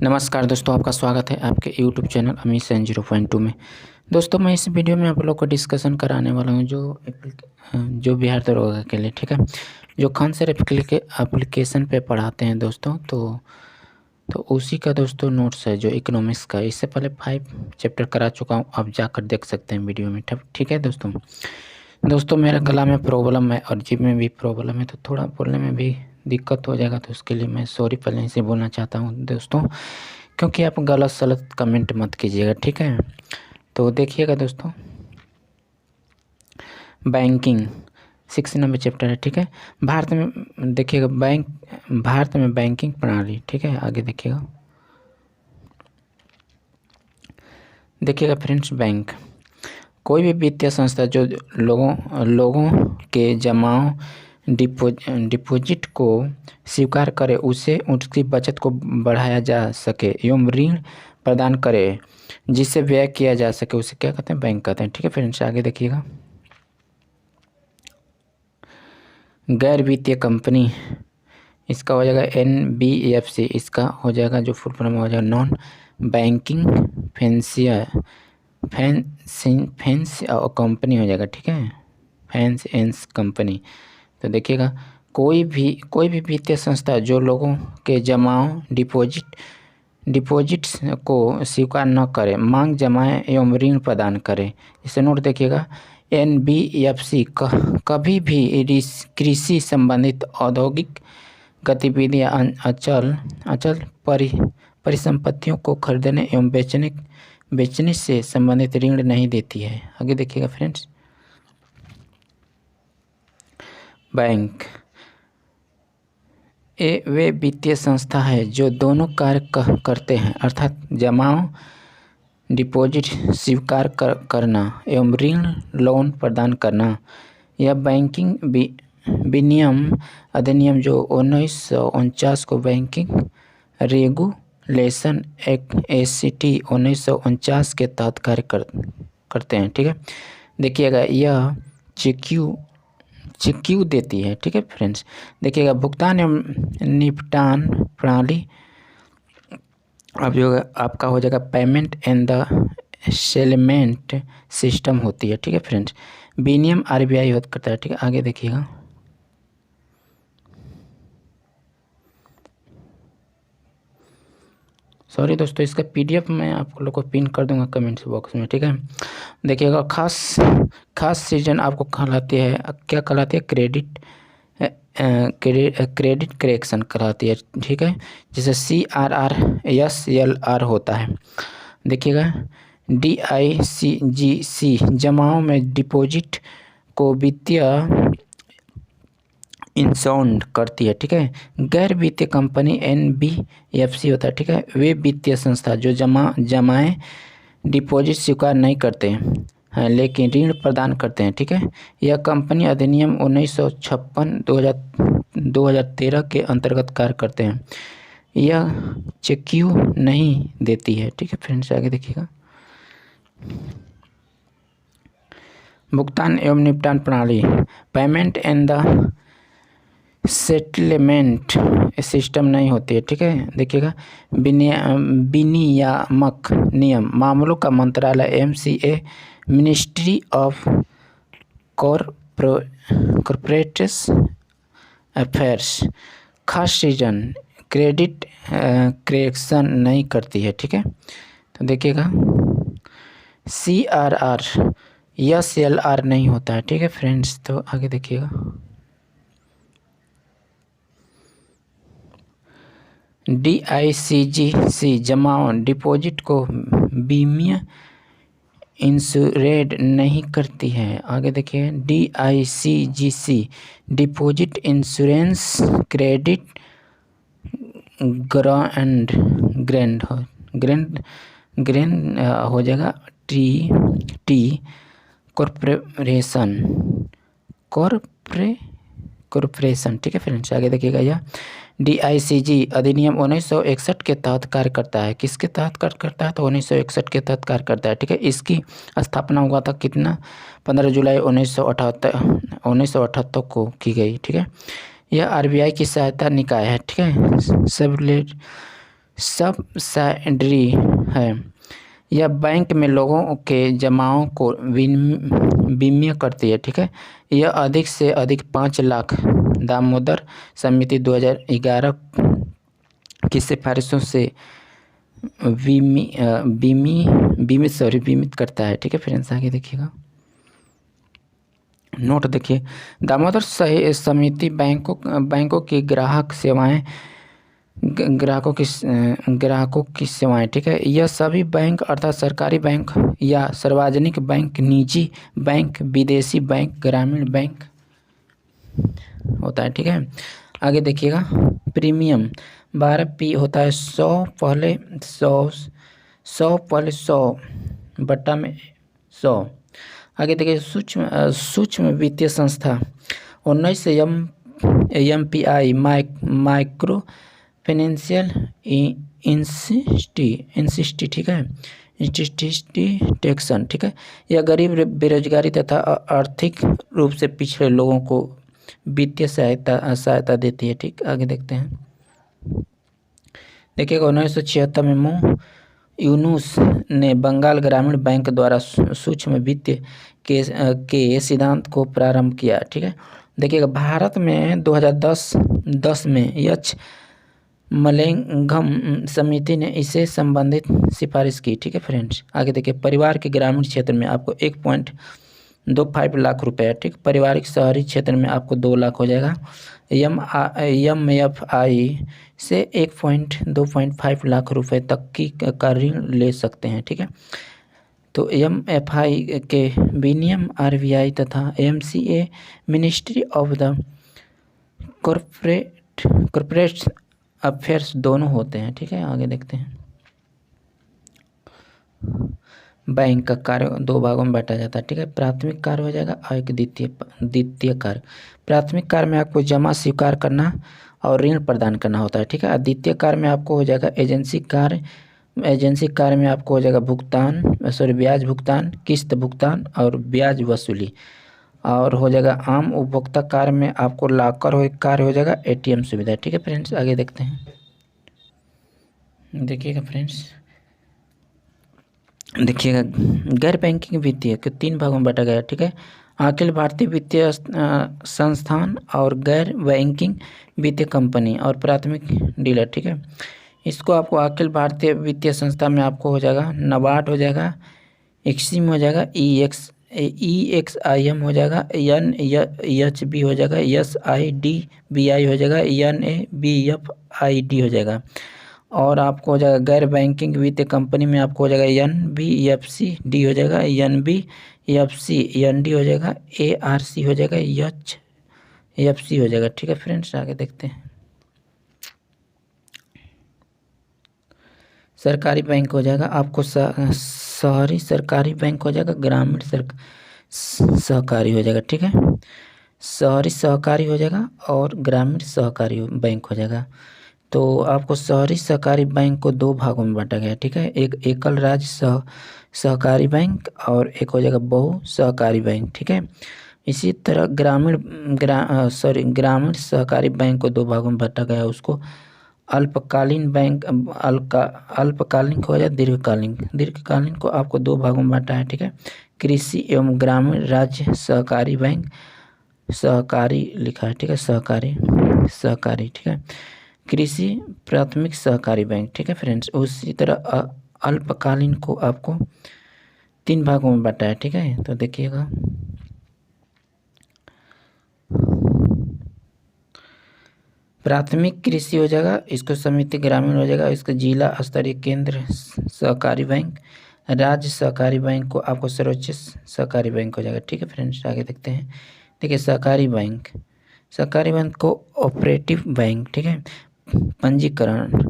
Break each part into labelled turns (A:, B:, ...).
A: नमस्कार दोस्तों, आपका स्वागत है आपके यूट्यूब चैनल अमित सैन 0.2 में। दोस्तों, मैं इस वीडियो में आप लोग को डिस्कशन कराने वाला हूं जो बिहार दरोगा के लिए, ठीक है, जो खान सर एप्लीकेशन पे पढ़ाते हैं दोस्तों। तो उसी का दोस्तों नोट्स है जो इकोनॉमिक्स का। इससे पहले 5 चैप्टर करा चुका हूँ, आप जाकर देख सकते हैं वीडियो में, ठीक है दोस्तों मेरा गला में प्रॉब्लम है और जीभ में भी प्रॉब्लम है, तो थोड़ा बोलने में भी दिक्कत हो जाएगा, तो उसके लिए मैं सॉरी पहले से बोलना चाहता हूँ दोस्तों, क्योंकि आप गलत सलत कमेंट मत कीजिएगा, ठीक है। तो देखिएगा दोस्तों, बैंकिंग 6 नंबर चैप्टर है, ठीक है। भारत में देखिएगा भारत में बैंकिंग प्रणाली, ठीक है। आगे देखिएगा फ्रेंड्स, बैंक कोई भी वित्तीय संस्था जो लोगों के जमाओ डिपॉजिट को स्वीकार करे, उसे उसकी बचत को बढ़ाया जा सके एवं ऋण प्रदान करे जिससे व्यय किया जा सके, उसे क्या कहते हैं? बैंक कहते हैं, ठीक है फ्रेंड्स। आगे देखिएगा, गैर वित्तीय कंपनी, इसका हो जाएगा NBFC, इसका हो जाएगा जो फुल फॉर्म हो जाएगा नॉन बैंकिंग फैंस कंपनी हो जाएगा, ठीक है, फाइनेंस कंपनी। तो देखिएगा, कोई भी वित्तीय संस्था जो लोगों के जमाओ डिपॉजिट्स को स्वीकार न करे, मांग जमाए एवं ऋण प्रदान करे। इसे नोट देखिएगा, NBFC कभी भी कृषि संबंधित औद्योगिक गतिविधियां अचल परिसंपत्तियों को खरीदने एवं बेचने से संबंधित ऋण नहीं देती है। आगे देखिएगा फ्रेंड्स, बैंक वे वित्तीय संस्था है जो दोनों कार्य करते हैं, अर्थात जमाओ डिपॉजिट स्वीकार करना एवं ऋण लोन प्रदान करना। यह बैंकिंग विनियम अधिनियम जो 1949 को बैंकिंग रेगुलेशन ACT 1949 के तहत कार्य करते हैं, ठीक है। देखिएगा, यह चिक्यू देती है, ठीक है फ्रेंड्स। देखिएगा, भुगतान एवं निपटान प्रणाली अब जो आपका हो जाएगा payment and the settlement system होती है, ठीक है फ्रेंड्स। विनियम RBI करता है, ठीक है। आगे देखिएगा, सॉरी दोस्तों, इसका PDF मैं आप लोग को पिन कर दूंगा कमेंट्स बॉक्स में, ठीक है। देखिएगा, खास सीजन आपको क्या कहलाती है? क्रेडिट करेक्शन कराती है, ठीक है, जिसे CRRSLR होता है। देखिएगा, DICGC जमाओं में डिपॉजिट को वित्तीय इंसाउंड करती है, ठीक है। गैर वित्तीय कंपनी NBFC होता है, ठीक है। वे वित्तीय संस्था जो जमाए डिपॉजिट स्वीकार नहीं करते हैं लेकिन ऋण प्रदान करते हैं, ठीक है। यह कंपनी अधिनियम 1956 2013 के अंतर्गत कार्य करते हैं। यह चिक्यू नहीं देती है, ठीक है फ्रेंड्स। आगे देखिएगा, भुगतान एवं निपटान प्रणाली payment and the settlement system नहीं होती है, ठीक है। देखिएगा, विनियामक नियम मामलों का मंत्रालय MCA ministry of corporate affairs खास सीजन क्रेडिट करेक्शन नहीं करती है, ठीक है। तो देखिएगा, CRRSLR नहीं होता है, ठीक है फ्रेंड्स। तो आगे देखिएगा, DICGC जमाओ डिपॉजिट को बीमा इंश्योरेड नहीं करती है। आगे देखिए, DICGC deposit insurance credit grand हो जाएगा टी कॉर्पोरेशन, ठीक है फ्रेंड्स। आगे देखिएगा, यह DICG अधिनियम 1961 के तहत कार्य करता है। किसके तहत कार्य करता है? तो 1961 के तहत कार्य करता है, ठीक है। इसकी स्थापना हुआ था कितना? 15 जुलाई 1978 को की गई, ठीक है। यह RBI की सहायता निकाय है, ठीक है। सब्सिडरी है। यह बैंक में लोगों के जमाओं को विनिमय करती है। ठीक है, यह अधिक से अधिक 5 लाख। दामोदर समिति 2011 की सिफारिशों से बीमित करता है। ठीक है फ्रेंड्स, आगे देखिएगा, नोट देखिए, दामोदर समिति बैंकों की ग्राहकों की सेवाएं। ठीक है, यह सभी बैंक अर्थात सरकारी बैंक या सार्वजनिक बैंक, निजी बैंक, विदेशी बैंक, ग्रामीण बैंक होता है। ठीक है, आगे देखिएगा, प्रीमियम 12p होता है 100 पहले 100 बट्टा में 100। आगे देखिए, सूक्ष्म वित्तीय संस्था 19 MPI माइक्रो फाइनेंशियल इंस्टीट्यूट। ठीक है, इंस्टीट्यूशन। ठीक है, यह गरीब, बेरोजगारी तथा आर्थिक रूप से पिछड़े लोगों को वित्तीय सहायता देती है। ठीक, आगे देखते हैं, देखिएगा, 1976 में मुंह यूनुस ने बंगाल ग्रामीण बैंक द्वारा सूक्ष्म वित्त के सिद्धांत को प्रारंभ किया। ठीक है, देखिएगा, भारत में 2010 में यक्ष मलेंगम समिति ने इसे संबंधित सिफारिश की। ठीक है फ्रेंड्स, आगे देखिए, परिवार के ग्रामीण क्षेत्र में आपको 1.25 लाख रुपए। ठीक, पारिवारिक शहरी क्षेत्र में आपको 2 लाख हो जाएगा। MFI से 1.25 लाख रुपए तक की का ऋण ले सकते हैं। ठीक है, तो MFI के विनियम RBI तथा MCA ministry of the corporate affairs दोनों होते हैं। ठीक है, आगे देखते हैं, बैंक का कार्य 2 भागों में बांटा जाता है। ठीक है, प्राथमिक कार्य हो जाएगा और एक द्वितीय कार्य। प्राथमिक कार्य में आपको जमा स्वीकार करना और ऋण प्रदान करना होता है। ठीक है, द्वितीय कार्य में आपको हो जाएगा एजेंसी कार्य में आपको हो जाएगा ब्याज भुगतान, किस्त भुगतान और ब्याज वसूली। और हो जाएगा आम उपभोक्ता कार्य में आपको लॉकर कार्य हो जाएगा ATM सुविधा। ठीक है फ्रेंड्स, आगे देखते हैं, देखिएगा फ्रेंड्स, देखिएगा, गैर बैंकिंग वित्तीय को 3 भागों में बांटा गया। ठीक है, अखिल भारतीय वित्तीय संस्थान और गैर बैंकिंग वित्तीय कंपनी और प्राथमिक डीलर। ठीक है, इसको आपको अखिल भारतीय वित्तीय संस्था में आपको हो जाएगा नाबार्ड हो जाएगा, एक्सिम हो जाएगा, EXIM हो जाएगा, NHB हो जाएगा, SIDBI हो जाएगा, NABFID हो जाएगा। और आपको हो जाएगा गैर बैंकिंग वित्तीय कंपनी में आपको हो जाएगा NBFCD हो जाएगा, NBFC-ND हो जाएगा, ARC हो जाएगा, HFC हो जाएगा। ठीक है फ्रेंड्स, आगे देखते हैं, सरकारी बैंक हो जाएगा आपको शहरी सरकारी बैंक हो जाएगा, ग्रामीण सहकारी हो जाएगा। ठीक है, शहरी सहकारी हो जाएगा और ग्रामीण सहकारी बैंक हो जाएगा। तो आपको शहरी सहकारी बैंक को 2 भागों में बांटा गया। ठीक है, एक एकल राज्य सहकारी बैंक और एक हो जाएगा बहु सहकारी बैंक। ठीक है, इसी तरह ग्रामीण सहकारी बैंक को 2 भागों में बांटा गया। उसको अल्पकालीन बैंक अल्पकालीन को हो जाए दीर्घकालीन को आपको 2 भागों में बांटा है। ठीक है, कृषि एवं ग्रामीण राज्य सहकारी बैंक, सहकारी लिखा है। ठीक है, सहकारी। ठीक है, कृषि प्राथमिक सहकारी बैंक। ठीक है फ्रेंड्स, उसी तरह अल्पकालीन को आपको 3 भागों में बांटा है। ठीक है, तो देखिएगा, प्राथमिक कृषि हो जाएगा, इसको समिति ग्रामीण हो जाएगा, इसका जिला स्तरीय केंद्र सहकारी बैंक, राज्य सहकारी बैंक को आपको सर्वोच्च सहकारी बैंक हो जाएगा। ठीक है फ्रेंड्स, आगे देखते हैं, देखिए, सहकारी बैंक को ऑपरेटिव बैंक। ठीक है, पंजीकरण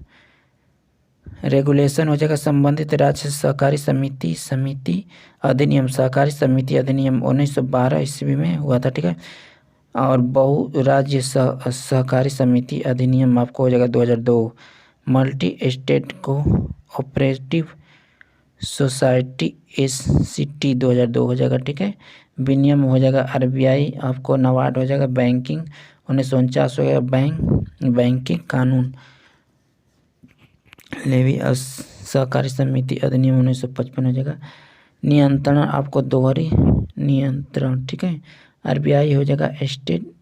A: रेगुलेशन हो जाएगा संबंधित राज्य सहकारी समिति अधिनियम, सहकारी समिति अधिनियम 1912 ईस्वी में हुआ था। ठीक है, और बहु राज्य सहकारी समिति अधिनियम आपको हो जाएगा 2002, multi state co operative society SCT 2002 हो जाएगा। ठीक है, विनियम हो जाएगा RBI, आपको नाबार्ड हो जाएगा, बैंकिंग 1949 हो गया, बैंकिंग कानून लेवी सहकारी समिति अधिनियम 1955 हो जाएगा। नियंत्रण आपको दोहरी नियंत्रण, ठीक है। आरबीआई हो जाएगा स्टेट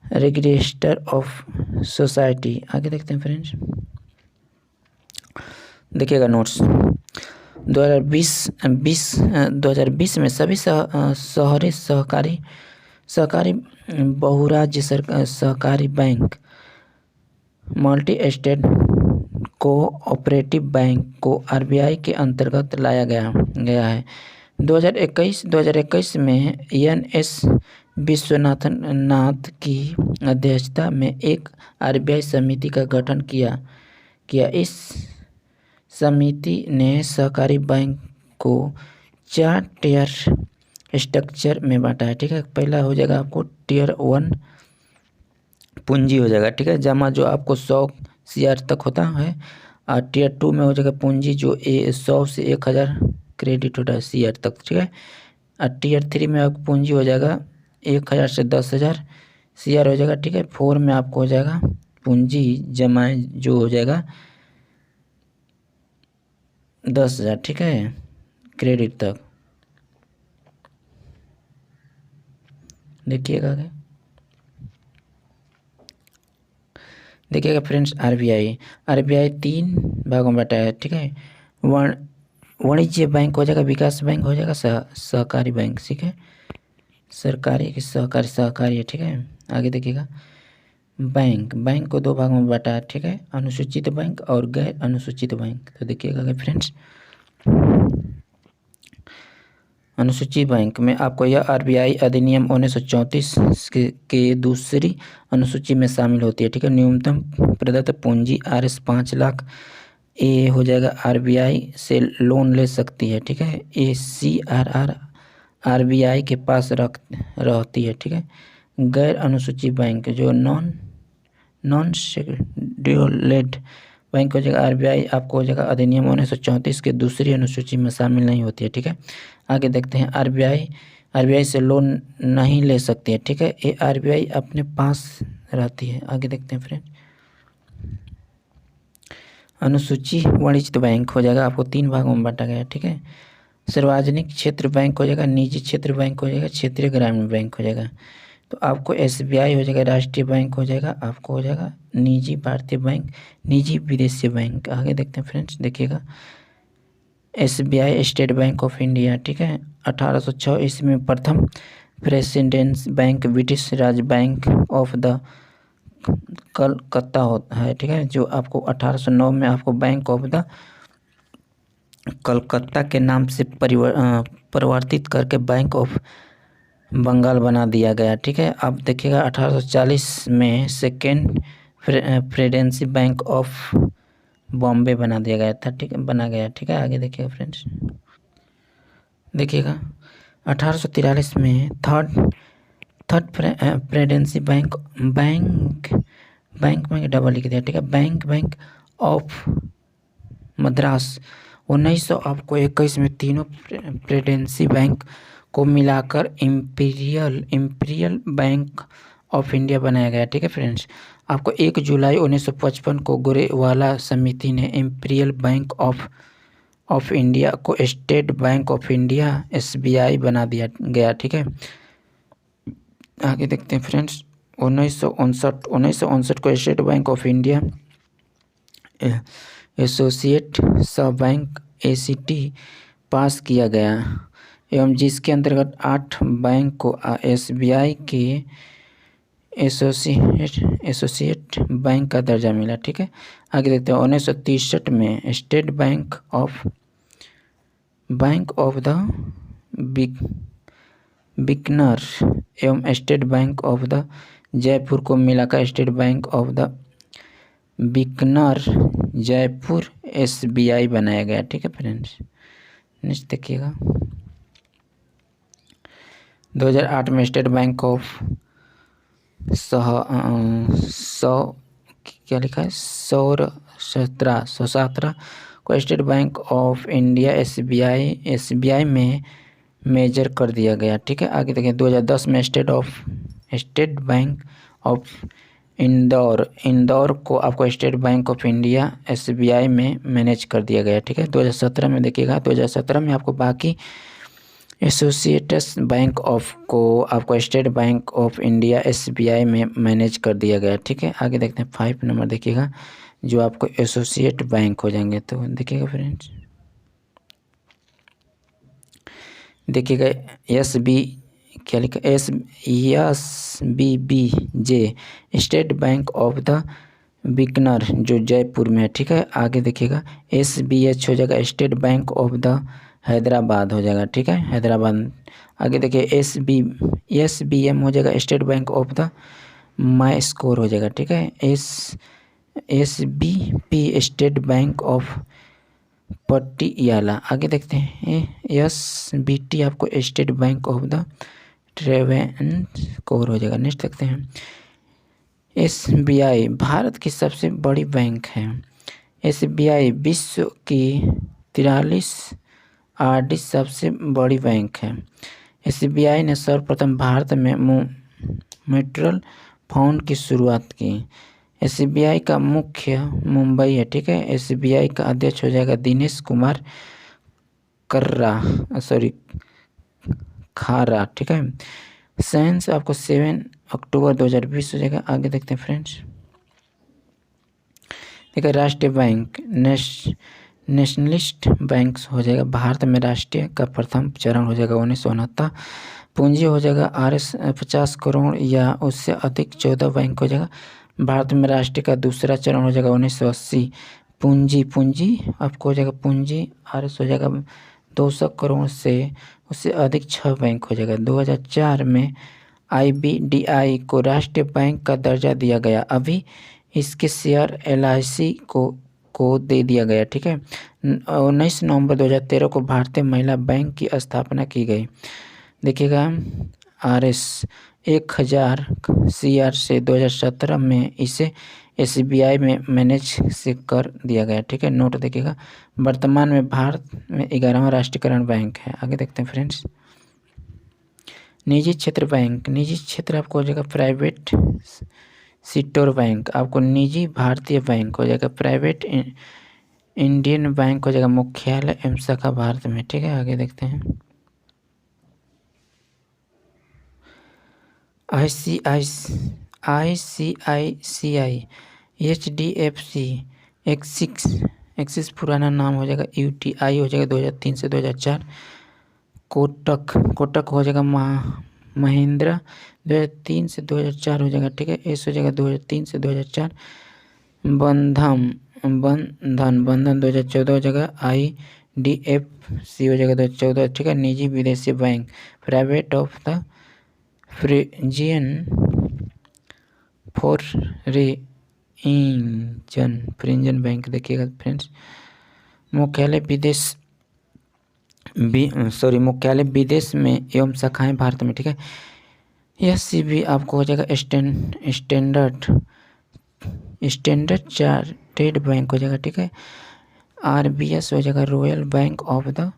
A: रजिस्टर ऑफ सोसाइटी। आगे देखते हैं फ्रेंड्स, देखिएगा नोट्स 2020 में सभी शहरी सहकारी बहुराज्य सहकारी bank multi state cooperative bank को आरबीआई के अंतर्गत लाया गया है। 2021 में एन.एस. विश्वनाथन की अध्यक्षता में एक आरबीआई समिति का गठन किया। इस समिति ने सहकारी बैंक को 4 टियर स्ट्रक्चर में बांटा है, ठीक है। पहला हो जाएगा आपको टियर 1 पूंजी हो जाएगा, ठीक है, जमा जो आपको 100 CR तक होता है। और टियर 2 में हो जाएगा पूंजी जो 100 से 1000 क्रेडिट होता है CR तक, ठीक है। और टियर 3 में आपको पूंजी हो जाएगा 1000 से 10,000 CR हो जाएगा, ठीक है। 4 में आपको हो जाएगा पूंजी जमा जो हो जाएगा 10,000, ठीक है, क्रेडिट तक। देखिएगा फ्रेंड्स, आरबीआई 3 भागों में बांटा है, ठीक है। वाणिज्य बैंक हो जाएगा, विकास बैंक हो जाएगा, सहकारी बैंक, ठीक है। सरकारी की सहकारी है, ठीक है। आगे देखिएगा, बैंक को 2 भागों में बांटा है, ठीक है, अनुसूचित बैंक और गैर अनुसूचित बैंक। तो देखिएगा फ्रेंड्स, अनुसूचित बैंक में आपको यह आरबीआई अधिनियम 1934 के दूसरी अनुसूची में शामिल होती है, ठीक है। न्यूनतम प्रदत्त पूंजी RS 5 लाख। ए हो जाएगा आरबीआई से लोन ले सकती है, ठीक है। CRR आरबीआई के पास रहती है, ठीक है। गैर अनुसूचित बैंक जो नॉन शेड्यूल्ड बैंक हो जाएगा, आरबीआई आपको हो जाएगा अधिनियम 1934 के दूसरी अनुसूची में शामिल नहीं होती है, ठीक है। आगे देखते हैं, आरबीआई से लोन नहीं ले सकती है, ठीक है। ये आरबीआई अपने पास रहती है। आगे देखते हैं फ्रेंड, अनुसूची वाणिज्यिक बैंक हो जाएगा, आपको 3 भागों में बांटा गया है, ठीक है। सार्वजनिक क्षेत्र बैंक हो जाएगा, निजी क्षेत्र बैंक हो जाएगा, क्षेत्रीय ग्रामीण बैंक हो जाएगा। तो आपको एसबीआई हो जाएगा, राष्ट्रीय बैंक हो जाएगा, आपको हो जाएगा निजी भारतीय बैंक, निजी विदेशी बैंक। आगे देखते हैं फ्रेंड्स, देखिएगा SBI state bank of India, ठीक है। 1806 ईस्वी में प्रथम precedence bank British Raj bank of the Calcutta होता है, ठीक है, जो आपको 1809 में आपको बैंक ऑफ द कलकत्ता के नाम से परिवर्तित करके बैंक ऑफ बंगाल बना दिया गया, ठीक है। अब देखिएगा 1840 में second presidency bank of Bombay बना दिया गया था, ठीक है, बना गया, ठीक है। आगे देखिएगा फ्रेंड्स, देखिएगा 1843 में थर्ड प्रेसिडेंसी बैंक में डबल लिख दिया, ठीक है, बैंक ऑफ मद्रास। 1921 में तीनों प्रेसिडेंसी बैंक को मिलाकर इंपीरियल बैंक ऑफ इंडिया बनाया गया, ठीक है फ्रेंड्स। आपको 1 जुलाई 1955 को गोरेवाला समिति ने इंपीरियल बैंक ऑफ इंडिया को state bank of India SBI बना दिया गया, ठीक है। आगे देखते हैं फ्रेंड्स, 1959 को state bank of India associate सब बैंक ACT पास किया गया एवं जिसके अंतर्गत 8 बैंक को एसबीआई के एसोसिएट बैंक का दर्जा मिला, ठीक है। आगे देखते हैं 1963 में state bank of the Bikaner एवं state bank of the Jaipur को मिलाकर state bank of the Bikaner Jaipur SBI बनाया गया, ठीक है फ्रेंड्स। नेक्स्ट देखिएगा 2008 में स्टेट बैंक ऑफ क्या लिखा है सौराष्ट्र को state bank of India SBI में मेजर कर दिया गया, ठीक है। आगे देखें 2010 में स्टेट बैंक ऑफ इंदौर को आपको state bank of India SBI में मैनेज कर दिया गया, ठीक है। 2017 में देखिएगा, 2017 में आपको बाकी एसोसिएट्स बैंक ऑफ को आपको state bank of India SBI में मैनेज कर दिया गया, ठीक है। आगे देखते हैं 5 नंबर देखिएगा, जो आपको एसोसिएट बैंक हो जाएंगे। तो देखिएगा फ्रेंड्स, देखिएगा क्या लिखा, SBBJ state bank of the Bikaner जो जयपुर में है, ठीक है। आगे देखिएगा SBH हो जाएगा state bank of the Hyderabad हो जाएगा, ठीक है, हैदराबाद। आगे देखिए SBM हो जाएगा state bank of the Mysore हो जाएगा, ठीक है। SBP state bank of Patiala. आगे देखते हैं SBT आपको state bank of the Travancore हो जाएगा। नेक्स्ट देखते हैं SBI भारत की सबसे बड़ी बैंक है। SBI विश्व की 43 RD सबसे बड़ी बैंक है। SBI ने सर्वप्रथम भारत में म्यूचुअल फंड की शुरुआत की। SBI का मुख्य मुंबई है, ठीक है। SBI का अध्यक्ष हो जाएगा दिनेश कुमार खारा, ठीक है। सेंस आपको 7 अक्टूबर 2020 हो जाएगा। आगे देखते हैं फ्रेंड्स, देखिए राष्ट्रीय बैंक नेशनलिस्ट बैंक हो जाएगा। भारत में राष्ट्रीय का प्रथम चरण हो जाएगा 1969। पूंजी हो जाएगा RS 50 करोड़ या उससे अधिक 14 बैंक हो जाएगा। भारत में राष्ट्रीय का दूसरा चरण हो जाएगा 1980। पूंजी आपको हो जाएगा, पूंजी RS हो जाएगा 200 करोड़ से उससे अधिक 6 बैंक हो जाएगा। 2004 में IBDI को राष्ट्रीय बैंक का दर्जा दिया गया। अभी इसके शेयर LIC को दे दिया गया, ठीक है। 19 नवंबर 2013 को भारतीय महिला बैंक की स्थापना की गई। देखिएगा RS 1000 CR से 2017 में इसे SBI में मैनेज से कर दिया गया, ठीक है। नोट देखिएगा, वर्तमान में भारत में 11वां राष्ट्रीयकरण बैंक है। आगे देखते हैं फ्रेंड्स, निजी क्षेत्र बैंक। निजी क्षेत्र आपको हो जाएगा प्राइवेट सेक्टर बैंक, आपको निजी भारतीय बैंक हो जाएगा। प्राइवेट इंडियन बैंक हो जाएगा, मुख्यालय एवं शाखा भारत में, ठीक है। आगे देखते हैं ICICI HDFC एक्सिस पुराना नाम हो जाएगा UTI हो जाएगा 2003 से 2004। कोटक हो जाएगा महिंद्रा 2003 से 2004 हो जाएगा, ठीक है। एस हो जाएगा 2003 से 2004। बंधन 2014 हो जाएगा। IDFC हो जाएगा 2014, ठीक है। निजी विदेशी bank private of the foreign bank देखिएगा फ्रेंड्स। मुख्यालय विदेश में एवं शाखाएं भारत में, ठीक है। SCB आपको हो जाएगा स्टैंडर्ड चार्टर्ड बैंक हो जाएगा, ठीक है। RBS हो जाएगा royal bank of the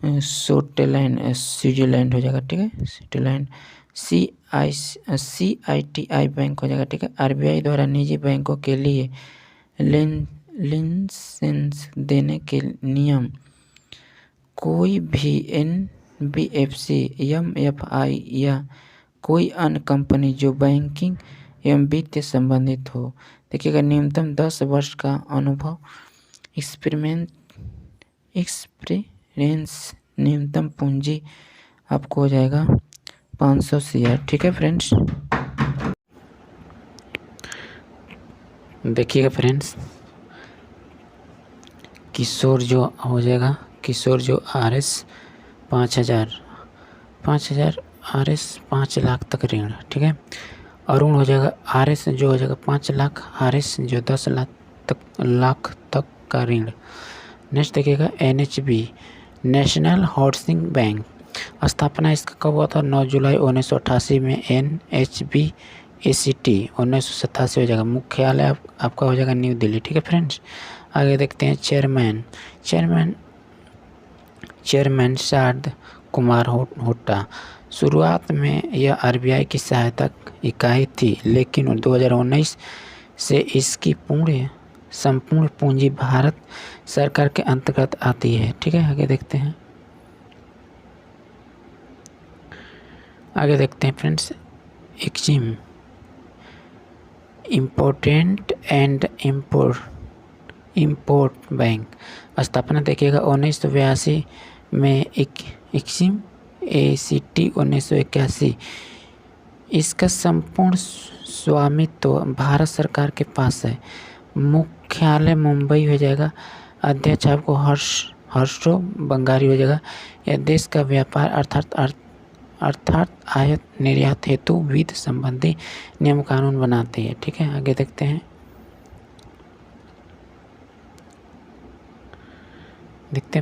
A: Switzerland हो जाएगा, ठीक है, स्विट्जरलैंड। CITI बैंक हो जाएगा, ठीक है। RBI द्वारा निजी बैंकों के लिए लाइसेंस देने के नियम। कोई भी NBFC MFI या कोई अन्य कंपनी जो बैंकिंग एवं वित्त संबंधित हो, देखिएगा न्यूनतम 10 वर्ष का अनुभव, एक्सपीरियंस, न्यूनतम पूंजी आपको हो जाएगा 500 शेयर, ठीक है फ्रेंड्स। देखिएगा फ्रेंड्स, किशोर जो हो जाएगा, किशोर जो RS 5000 RS 5 लाख तक ऋण, ठीक है। अरुण हो जाएगा RS जो हो जाएगा 5 लाख, RS जो 10 लाख तक का ऋण। नेक्स्ट देखिएगा NHB नेशनल हाउसिंग बैंक। स्थापना इसका कब हुआ था? 9 जुलाई 1988 में। NHB ACT 1987 हो जाएगा। मुख्यालय आपका हो जाएगा न्यू दिल्ली, ठीक है फ्रेंड्स। आगे देखते हैं चेयरमैन शारद कुमार हुड्डा। शुरुआत में यह आरबीआई की सहायक इकाई थी, लेकिन 2019 से इसकी संपूर्ण पूंजी भारत सरकार के अंतर्गत आती है। ठीक है, आगे देखते हैं। Friends, Exim important and import bank स्थापना देखिएगा 1982 में। एक्जिम ACT 1981। इसका संपूर्ण स्वामित्व भारत सरकार के पास है। मुख्यालय मुंबई हो जाएगा। अध्यक्ष आपको हर्षो बंगारी हो जाएगा। यह देश का व्यापार अर्थात आयात निर्यात हेतु वित्त संबंधी नियम कानून बनाते हैं। ठीक है, आगे देखते हैं।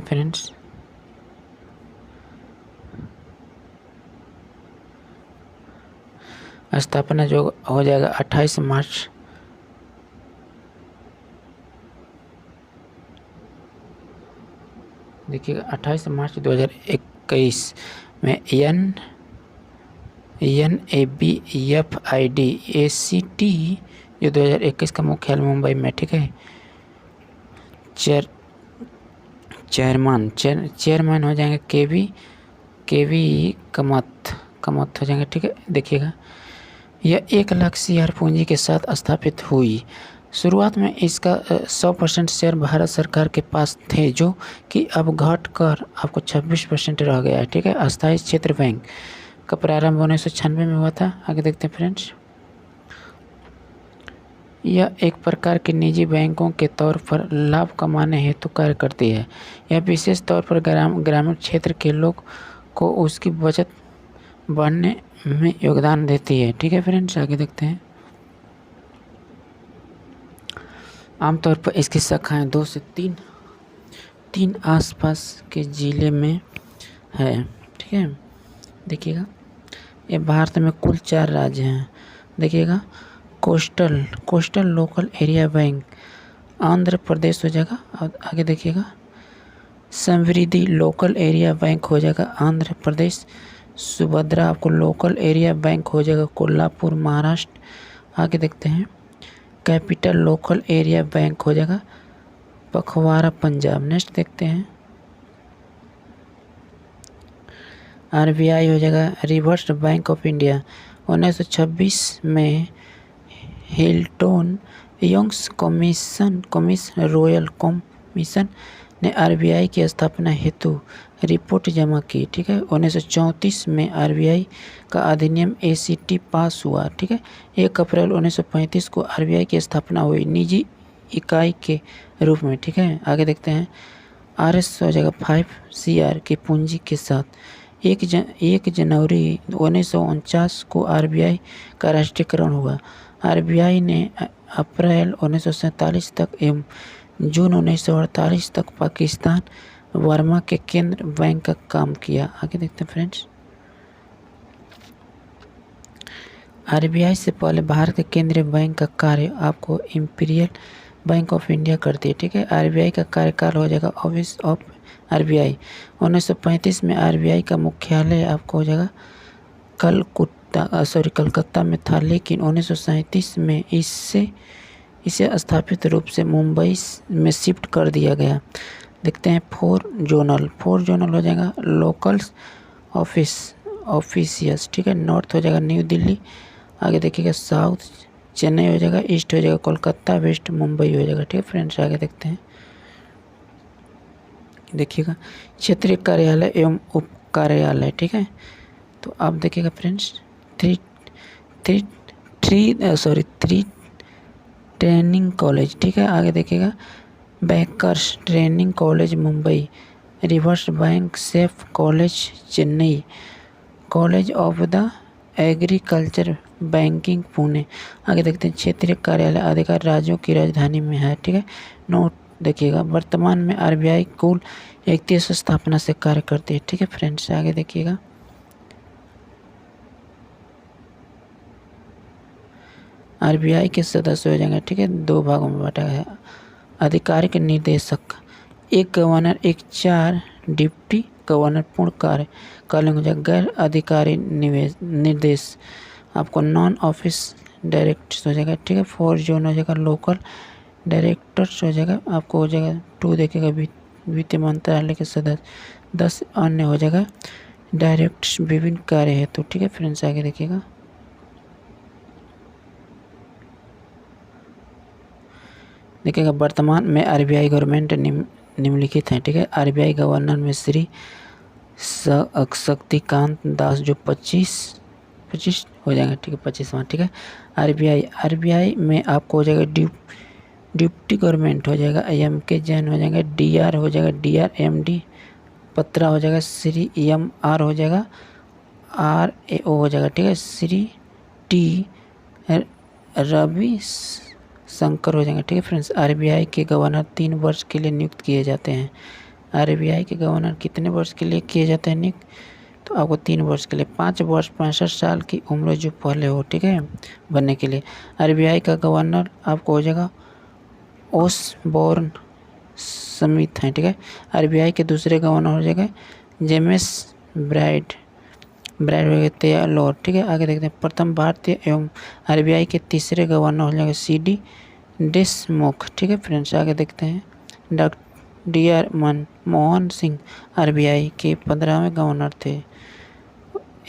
A: फ्रेंड्स, स्थापना जो हो जाएगा 28 मार्च देखिएगा 28 मार्च 2021 में NABFID ACT जो 2021 का मुख्यालय मुंबई में। ठीक है, चेयरमैन हो जाएंगे केवी कमत हो जाएंगे। ठीक है, देखिएगा यह 1 लाख शेयर पूंजी के साथ स्थापित हुई। शुरुआत में इसका 100% शेयर भारत सरकार के पास थे, जो कि अब घटकर आपको 26% रह गया है। ठीक है, अस्थायी क्षेत्र बैंक का प्रारंभ 1996 में हुआ था। आगे देखते हैं फ्रेंड्स। यह एक प्रकार के निजी बैंकों के तौर पर लाभ कमाने हेतु कार्य करती है। यह विशेष तौर पर ग्रामीण क्षेत्र के लोग को उसकी बचत बढ़ने में योगदान देती है। ठीक है फ्रेंड्स, आगे देखते हैं। आमतौर पर इसकी शाखाएं 2 से 3 आसपास के ज़िले में है। ठीक है, देखिएगा ये भारत में कुल 4 राज्य हैं। देखिएगा coastal local area bank Andhra Pradesh हो जाएगा। आगे देखिएगा समृद्धि लोकल एरिया बैंक हो जाएगा आंध्र प्रदेश। सुभद्रा आपको लोकल एरिया बैंक हो जाएगा कोल्हापुर महाराष्ट्र। आगे देखते हैं। कैपिटल लोकल एरिया बैंक हो जाएगा पखवाड़ा पंजाब। नेक्स्ट देखते हैं। आरबीआई हो जाएगा रिजर्व बैंक ऑफ इंडिया। 1926 में हिल्टन यंग्स रॉयल कमीशन ने आरबीआई की स्थापना हेतु रिपोर्ट जमा की। ठीक है, 1934 में आरबीआई का अधिनियम ACT पास हुआ। ठीक है, 1 अप्रैल 1935 को आरबीआई की स्थापना हुई निजी इकाई के रूप में। ठीक है, आगे देखते हैं। RS हो जाएगा 5 CR की पूंजी के साथ 1 जनवरी 1949 को आरबीआई का राष्ट्रीयकरण हुआ। आरबीआई ने अप्रैल 1947 तक एवं जून 1948 तक पाकिस्तान वर्मा के केंद्र बैंक का काम किया। आगे देखते हैं फ्रेंड्स। आरबीआई से पहले भारत के केंद्रीय बैंक का कार्य आपको इंपीरियल बैंक ऑफ इंडिया करती है। ठीक है, आरबीआई का कार्यकाल हो जाएगा ऑफिस ऑफ आरबीआई। 1935 में आरबीआई का मुख्यालय आपको हो जाएगा कलकत्ता में था, लेकिन 1937 में इसे स्थापित रूप से मुंबई में शिफ्ट कर दिया गया। देखते हैं 4 जोनल हो जाएगा लोकल ऑफिसियस। ठीक है, नॉर्थ हो जाएगा न्यू दिल्ली। आगे देखिएगा साउथ चेन्नई हो जाएगा, ईस्ट हो जाएगा कोलकाता, वेस्ट मुंबई हो जाएगा। ठीक है फ्रेंड्स, आगे देखते हैं। देखिएगा क्षेत्रीय कार्यालय एवं उप कार्यालय। ठीक है, तो आप देखिएगा फ्रेंड्स 3 ट्रेनिंग कॉलेज। ठीक है, आगे देखिएगा bankers training college Mumbai, reverse bank safe college Chennai, college of the agriculture banking Pune. आगे देखते हैं क्षेत्रीय कार्यालय अधिकार राज्यों की राजधानी में है। ठीक है, नोट देखिएगा वर्तमान में आरबीआई कुल 31 स्थापना से कार्य करती है। ठीक है फ्रेंड्स, आगे देखिएगा। आरबीआई के सदस्य हो जाएंगे। ठीक है, 2 भागों में बांटा है। आधिकारिक निर्देशक, एक गवर्नर, एक 4 डिप्टी गवर्नर पूर्णकालीन हो जाएगा। गैर अधिकारी निर्देश आपको नॉन ऑफिस डायरेक्टर्स हो जाएगा, ठीक है। 4 जोन हो जाएगा लोकल डायरेक्टर्स हो जाएगा, आपको हो जाएगा 2 देखेगा वित्त मंत्रालय के सदस्य, 10 अन्य हो जाएगा डायरेक्टर्स विभिन्न कार्य हेतु, ठीक है फ्रेंड्स। आगे देखिएगा वर्तमान में आरबीआई गवर्नमेंट निम्नलिखित हैं, ठीक है। आरबीआई गवर्नर में श्री शक्तिकांत दास जो 25 हो जाएगा, ठीक है 25वां, ठीक है। आरबीआई में आपको हो जाएगा डिप्टी गवर्नमेंट हो जाएगा एम के जैन हो जाएगा, डीआर हो जाएगा डीआर एमडी पत्रा हो जाएगा, श्री एम आर हो जाएगा RAO हो जाएगा, ठीक है। श्री टी रवि शंकर हो जाएंगे, ठीक है फ्रेंड्स। आरबीआई के गवर्नर 3 वर्ष के लिए नियुक्त किए जाते हैं। आरबीआई के गवर्नर कितने वर्ष के लिए किए जाते हैं नियुक्त? तो आपको 3 वर्ष के लिए, 5 वर्ष 65 साल की उम्र जो पहले हो, ठीक है, बनने के लिए। आरबीआई का गवर्नर आपको हो जाएगा ओसबोर्न स्मिथ हैं, ठीक है। आरबीआई के दूसरे गवर्नर हो जाएगा जेम्स ब्राइड हो गया लॉर्ड, ठीक है। आगे देखते हैं प्रथम भारतीय एवं आरबीआई के तीसरे गवर्नर हो जाएगा CD देशमुख, ठीक है फ्रेंड्स। आगे देखते हैं DR मनमोहन सिंह आरबीआई के 15वें गवर्नर थे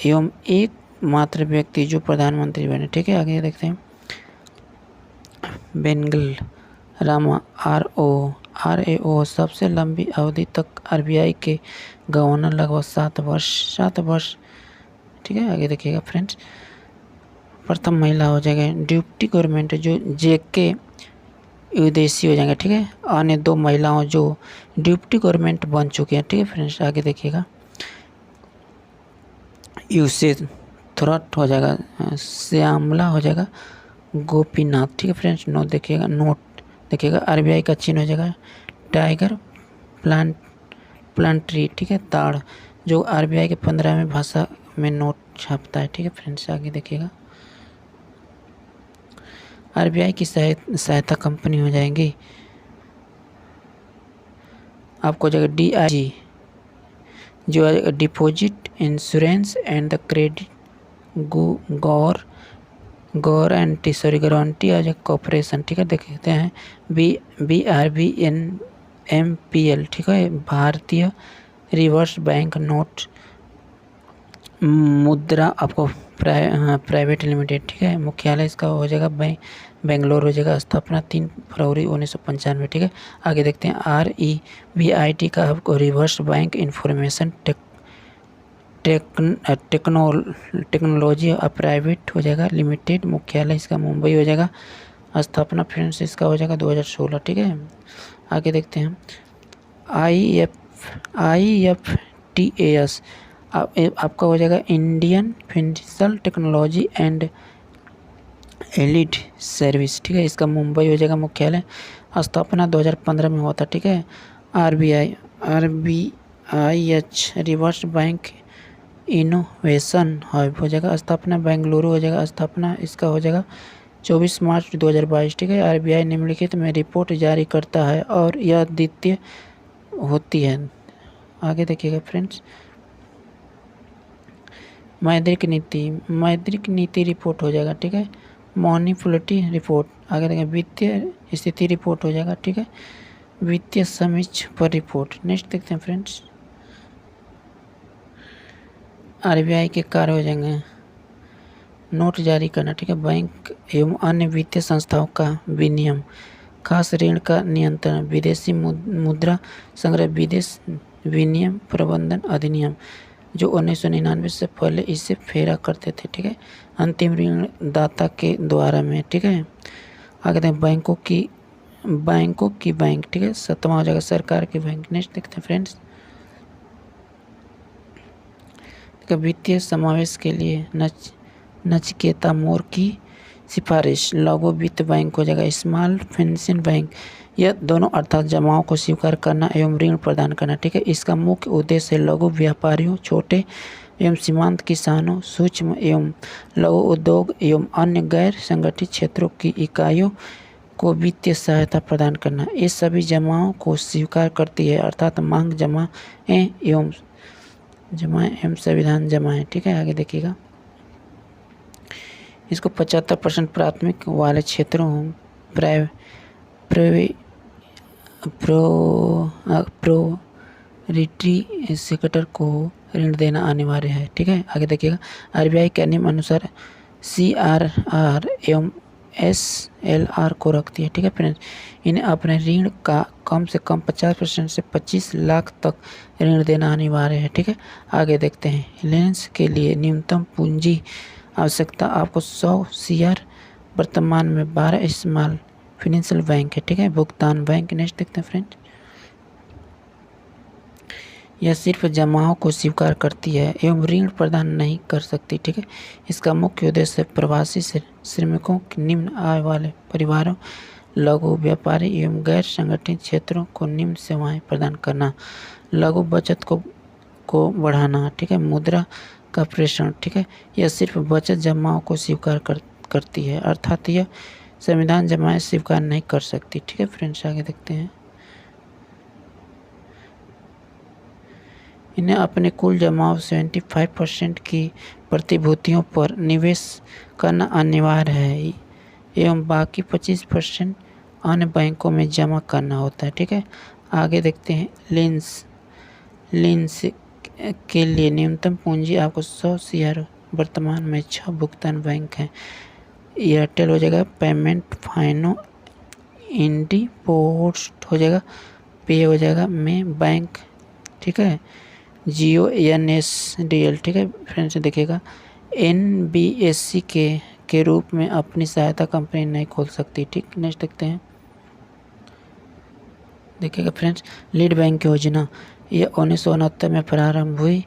A: एवं एकमात्र व्यक्ति जो प्रधानमंत्री बने, ठीक है। आगे देखते हैं बेंगल रामा RAO सबसे लंबी अवधि तक आरबीआई के गवर्नर लगभग 7 वर्ष, ठीक है। आगे देखिएगा फ्रेंड्स प्रथम महिला हो जाएगा डिप्टी गवर्नमेंट जो JK विदेशी हो जाएंगे, ठीक है। अन्य 2 महिलाओं जो डिप्टी गवर्नमेंट बन चुकी हैं, ठीक है फ्रेंड्स। आगे देखिएगा यूसे थ्रट हो जाएगा, श्यामला हो जाएगा गोपीनाथ, ठीक है फ्रेंड्स। नोट देखिएगा आरबीआई का चिन्ह हो जाएगा टाइगर प्लांट ट्री, ठीक है, ताड़, जो आरबीआई के 15वें भाषा में नोट छापता है, ठीक है फ्रेंड्स। आगे देखिएगा आरबीआई की सहायता कंपनी हो जाएंगी आपको जगह DIG जो है deposit insurance and the credit guarantee as a corporation, ठीक है। देखते हैं BRBNMPL, ठीक है, भारतीय रिवर्स बैंक नोट मुद्रा आपको प्राइवेट लिमिटेड, ठीक है। मुख्यालय इसका हो जाएगा बेंगलोर हो जाएगा, स्थापना 3 फरवरी 1995, ठीक है। आगे देखते हैं REBIT का आपको reverse bank information technology private हो जाएगा लिमिटेड, मुख्यालय इसका मुंबई हो जाएगा, स्थापना फ्रेंड्स इसका हो जाएगा 2016, ठीक है। आगे देखते हैं IFTAS आपका हो जाएगा Indian financial technology and allied service, ठीक है, इसका मुंबई हो जाएगा मुख्यालय, स्थापना 2015 में हुआ था, ठीक है। RBIH reverse bank innovation hub हो जाएगा, स्थापना बेंगलुरु हो जाएगा, स्थापना इसका हो जाएगा 24 मार्च 2022, ठीक है। आरबीआई निम्नलिखित में रिपोर्ट जारी करता है और यह द्वितीय होती है। आगे देखिएगा फ्रेंड्स मौद्रिक नीति रिपोर्ट हो जाएगा, ठीक है। मॉनिटरी रिपोर्ट, आगे देखिए वित्तीय स्थिति रिपोर्ट हो जाएगा, ठीक है। वित्तीय समीक्षा पर रिपोर्ट। नेक्स्ट देखते हैं फ्रेंड्स आरबीआई के कार्य हो जाएंगे नोट जारी करना, ठीक है, बैंक एवं अन्य वित्तीय संस्थाओं का विनियमन, खास ऋण का नियंत्रण, विदेशी मुद्रा संग्रह, विदेश विनिमय प्रबंधन अधिनियम जो 1999 से पहले इसे फेरा करते थे, ठीक है, अंतिम ऋण दाता के द्वारा में, ठीक है। आगे देखें बैंकों की बैंक, ठीक है, 7वां हो जाएगा सरकार की बैंक। नेक्स्ट देखते हैं फ्रेंड्स वित्तीय समावेश के लिए नचिकेता मोर की सिफारिश, लघु वित्त बैंक हो जाएगा स्मॉल फाइनेंस बैंक, यह दोनों अर्थात जमाओं को स्वीकार करना एवं ऋण प्रदान करना, ठीक है। इसका मुख्य उद्देश्य लघु व्यापारियों, छोटे एवं सीमांत किसानों, सूक्ष्म एवं लघु उद्योग एवं अन्य गैर संगठित क्षेत्रों की इकाइयों को वित्तीय सहायता प्रदान करना। ये सभी जमाओं को स्वीकार करती है, अर्थात मांग जमाएं एवं संविधान जमाएं। ठीक है, आगे देखिएगा। इसको 75% प्राथमिक वाले क्षेत्रों प्रोरिटरी सेक्टर को ऋण देना अनिवार्य है। ठीक है, आगे देखिएगा। आरबीआई के नियम अनुसार CRR एवं SLR को रखती है। ठीक है फ्रेंड्स, इन्हें अपने ऋण का कम से कम 50% से 25 लाख तक ऋण देना अनिवार्य है। ठीक है, आगे देखते हैं। रिलायंस के लिए न्यूनतम पूंजी आवश्यकता आपको 100 CR, वर्तमान में 12 स्मॉल फाइनेंशियल बैंक है। ठीक है, भुगतान बैंक। नेक्स्ट देखते हैं फ्रेंड्स। यह सिर्फ जमाओं को स्वीकार करती है एवं ऋण प्रदान नहीं कर सकती। ठीक है, इसका मुख्य उद्देश्य प्रवासी श्रमिकों, निम्न आय वाले परिवारों, लघु व्यापारी एवं गैर संगठित क्षेत्रों को निम्न सेवाएं प्रदान करना, लघु बचत को बढ़ाना। ठीक है, मुद्रा का प्रेषण। ठीक है, यह सिर्फ बचत जमाओं को स्वीकार करती है, अर्थात यह संविधान जमाएं स्वीकार नहीं कर सकती। ठीक है फ्रेंड्स, आगे देखते हैं। इन्हें अपने कुल जमाओं 75% की प्रतिभूतियों पर निवेश करना अनिवार्य है एवं बाकी 25% अन्य बैंकों में जमा करना होता है। ठीक है, आगे देखते हैं। लिंस के लिए न्यूनतम पूंजी आपको 100 CR, वर्तमान में 6 भुगतान बैंक हैं। एयरटेल हो जाएगा, पेमेंट फाइनो, इंडी पोस्ट हो जाएगा, पे हो जाएगा, में बैंक। ठीक है, जियो, NSDL। ठीक है फ्रेंड्स, देखिएगा। NBSC के रूप में अपनी सहायता कंपनी नहीं खोल सकती। ठीक, नेक्स्ट देखते हैं। देखिएगा फ्रेंड्स, लीड बैंक योजना, यह 1969 में प्रारंभ हुई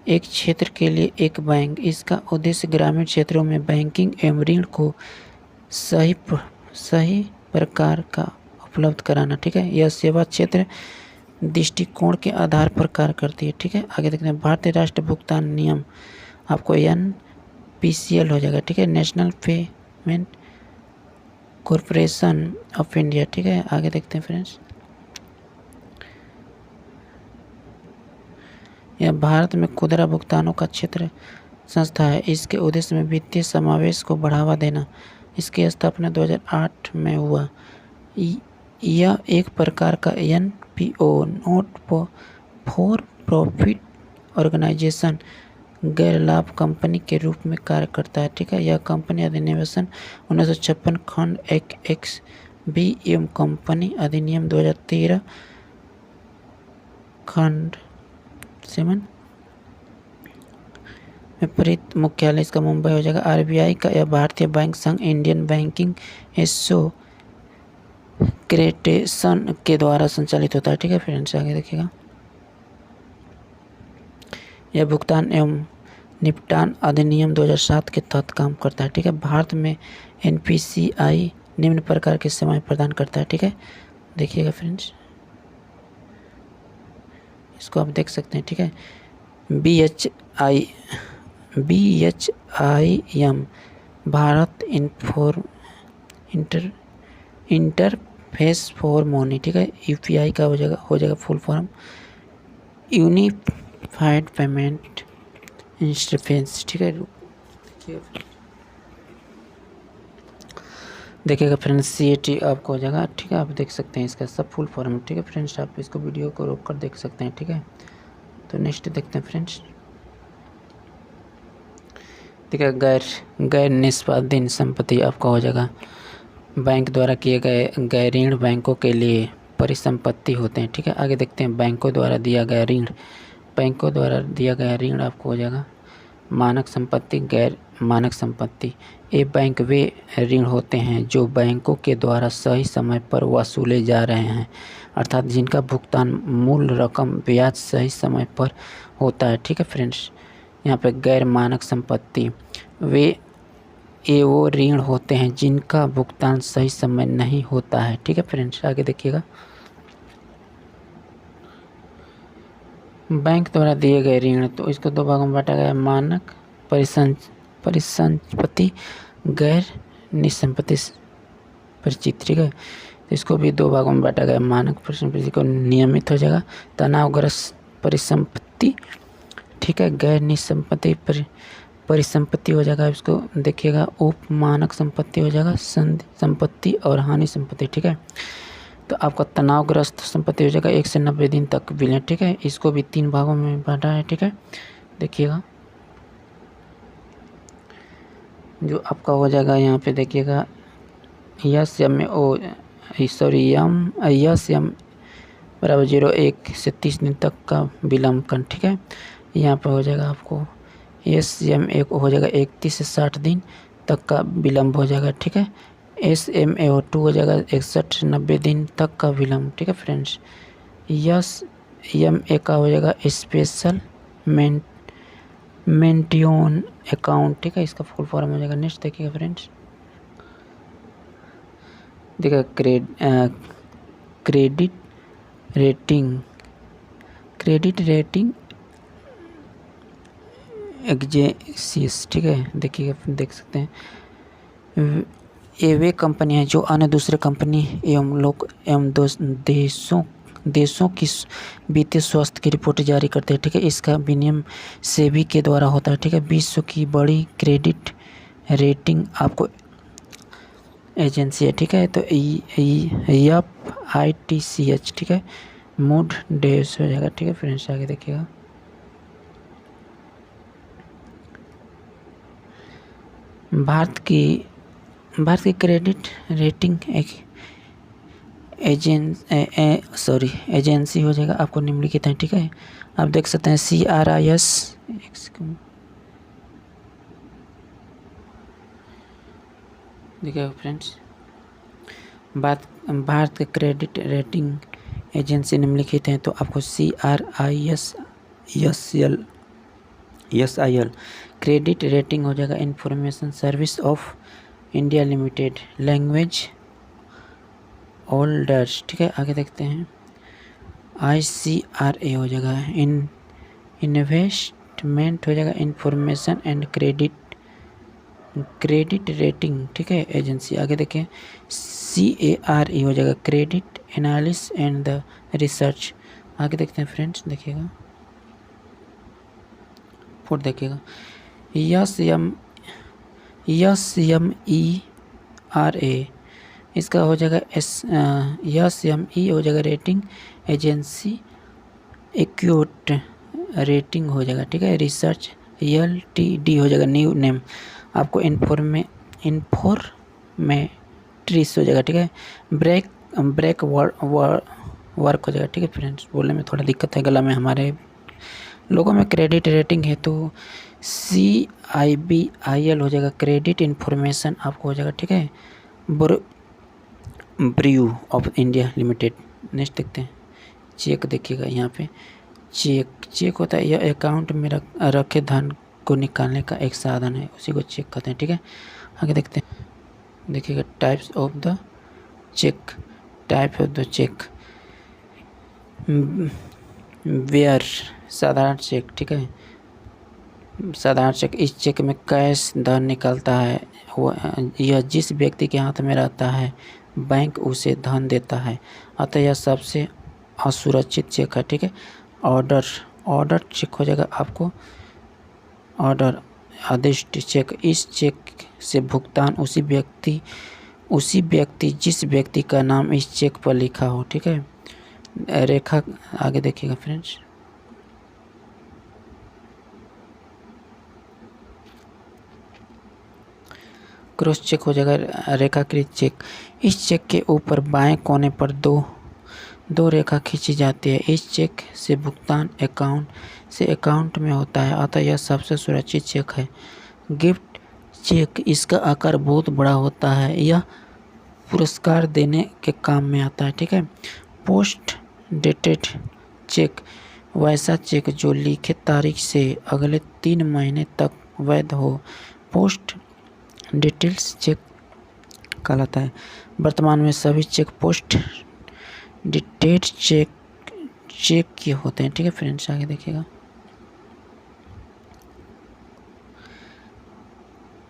A: एक क्षेत्र के लिए एक बैंक। इसका उद्देश्य ग्रामीण क्षेत्रों में बैंकिंग एवं ऋण को सही प्रकार का उपलब्ध कराना। ठीक है, यह सेवा क्षेत्र दृष्टिकोण के आधार पर कार्य करती है। ठीक है, आगे देखते हैं। भारतीय राष्ट्रीय भुगतान नियम आपको NPCL हो जाएगा। ठीक है, national payment corporation of India. ठीक है, आगे देखते हैं फ्रेंड्स। यह भारत में खुदरा भुगतानों का क्षेत्र संस्था है। इसके उद्देश्य में वित्तीय समावेश को बढ़ावा देना। इसकी स्थापना 2008 में हुआ। यह एक प्रकार का NPO, not for profit organisation, गैर लाभ कंपनी के रूप में कार्य करता है। ठीक है, यह कंपनी अधिनियम 1956 खंड 1(b) एवं कंपनी अधिनियम 2013 खंड 7 में परित मुख्यालय इसका मुंबई हो जाएगा। RBI का यह भारतीय बैंक संघ इंडियन बैंकिंग एसोसिएशन के द्वारा संचालित होता है। ठीक है फ्रेंड्स, आगे देखिएगा। यह भुगतान एवं निपटान अधिनियम 2007 के तहत काम करता है। ठीक है, भारत में NPCI निम्न प्रकार की सेवाएं प्रदान करता है। ठीक है, देखिएगा फ्रेंड्स, इसको आप देख सकते हैं। ठीक है, BHIM Bharat interface for money. ठीक है, UPI का हो जाएगा full form, unified payment interface. ठीक है, देखिएगा फ्रेंड्स, CAT आपको हो जाएगा। ठीक है, आप देख सकते हैं इसका सब फुल फॉर्म। ठीक है फ्रेंड्स, आप इसको वीडियो को रोक कर देख सकते हैं। ठीक है, तो नेक्स्ट देखते हैं फ्रेंड्स। ठीक है, गैर निष्पादन संपत्ति आपका हो जाएगा। बैंक द्वारा किए गए ऋण बैंकों के लिए परिसंपत्ति होते हैं। ठीक है, आगे देखते हैं। बैंकों द्वारा दिया गया ऋण आपको हो जाएगा मानक संपत्ति, गैर मानक संपत्ति। ये बैंक वे ऋण होते हैं जो बैंकों के द्वारा सही समय पर वसूले जा रहे हैं, अर्थात जिनका भुगतान मूल रकम ब्याज सही समय पर होता है। ठीक है फ्रेंड्स, यहाँ पे गैर मानक संपत्ति वो ऋण होते हैं जिनका भुगतान सही समय नहीं होता है। ठीक है फ्रेंड्स, आगे देखिएगा। बैंक द्वारा दिए गए ऋण, तो इसको दो भागों में बांटा गया। मानक परिसंपत्ति, गैर निसंपत्ति परिचित, ठीक है। तो इसको भी 2 भागों में बांटा गया। मानक परिसंपत्ति को नियमित हो जाएगा, तनावग्रस्त परिसंपत्ति, ठीक है। गैर निसंपत्ति परिसंपत्ति हो जाएगा, इसको देखिएगा। उप मानक संपत्ति हो जाएगा, संधि संपत्ति और हानि संपत्ति, ठीक है। तो आपका तनावग्रस्त संपत्ति हो जाएगा 1 से 90 दिन तक विलय, ठीक है। इसको भी 3 भागों में बांटा है, ठीक है। देखिएगा जो आपका हो जाएगा यहाँ पे देखिएगा यस एम बराबर 0 से 30 दिन तक का विलंबन, ठीक है। यहाँ पे हो जाएगा आपको SM1 हो जाएगा 31 से 60 दिन तक का विलंब हो जाएगा, ठीक है। SMA2 हो जाएगा 61 से 90 दिन तक का विलंब, ठीक है फ्रेंड्स। SMA का हो जाएगा स्पेशल मेंटेन अकाउंट, ठीक है। इसका फुल फॉर्म हो जाएगा। नेक्स्ट देखिएगा फ्रेंड्स, देखिएगा क्रेडिट रेटिंग एजेंसीज, ठीक है। देखिएगा, देख सकते हैं ये वे कंपनी है जो अन्य दूसरे कंपनी एवं देशों की वित्तीय स्वास्थ्य की रिपोर्ट जारी करते हैं, ठीक है। इसका विनियमन सेबी के द्वारा होता है, ठीक है। विश्व की बड़ी क्रेडिट रेटिंग आपको एजेंसी है, ठीक है। तो FITCH, ठीक है। मूड डेस हो जाएगा, ठीक है फ्रेंड्स। आगे देखिएगा भारत की क्रेडिट रेटिंग एजेंसी हो जाएगा आपको निम्नलिखित है, ठीक है। आप देख सकते हैं CRIS, देखिए फ्रेंड्स, भारत के क्रेडिट रेटिंग एजेंसी निम्नलिखित हैं। तो आपको CRISIL क्रेडिट रेटिंग हो जाएगा information service of India limited, language holders, ठीक है। आगे देखते हैं ICRA हो जाएगा इन्वेस्टमेंट हो जाएगा इंफॉर्मेशन एंड क्रेडिट रेटिंग, ठीक है एजेंसी। आगे देखें CARE हो जाएगा credit analysis and the research. आगे देखते हैं फ्रेंड्स, देखिएगा फुट देखिएगा SMERA, इसका हो जाएगा SME हो जाएगा रेटिंग एजेंसी एक्यूट रेटिंग हो जाएगा, ठीक है। रिसर्च LTD हो जाएगा न्यू नेम, आपको इन्फॉर्मेट्रिस हो जाएगा, ठीक है। ब्रेक वर्क हो जाएगा, ठीक है फ्रेंड्स। बोलने में थोड़ा दिक्कत है गला में हमारे लोगों में। क्रेडिट रेटिंग है तो CIBIL हो जाएगा क्रेडिट इन्फॉर्मेशन आपको हो जाएगा, ठीक है। Brew of India limited. Next देखते हैं चेक, देखिएगा यहाँ पे चेक होता है, यह अकाउंट में रखे धन को निकालने का एक साधन है, उसी को चेक कहते हैं, ठीक है। आगे देखते हैं, देखिएगा types of the cheque. Bearer साधारण चेक, ठीक है। साधारण चेक, इस चेक में कैश धन निकलता है, यह जिस व्यक्ति के हाथ में रहता है बैंक उसे धन देता है, अतः यह सबसे असुरक्षित चेक है, ठीक है। ऑर्डर चेक हो जाएगा आपको आदिष्ट चेक, इस चेक से भुगतान उसी व्यक्ति जिस व्यक्ति का नाम इस चेक पर लिखा हो, ठीक है। रेखा आगे देखिएगा फ्रेंड्स, क्रॉस चेक हो जाएगा रेखाकृत चेक, इस चेक के ऊपर बाएं कोने पर दो रेखा खींची जाती है, इस चेक से भुगतान अकाउंट में होता है, अतः यह सबसे सुरक्षित चेक है। गिफ्ट चेक, इसका आकार बहुत बड़ा होता है, यह पुरस्कार देने के काम में आता है, ठीक है। पोस्ट डेटेड चेक, वैसा चेक जो लिखित तारीख से अगले 3 महीने तक वैध हो, पोस्ट डिटेल्स चेक कहलाता है। वर्तमान में सभी चेक पोस्ट डेटेड चेक के होते हैं, ठीक है फ्रेंड्स। आगे देखिएगा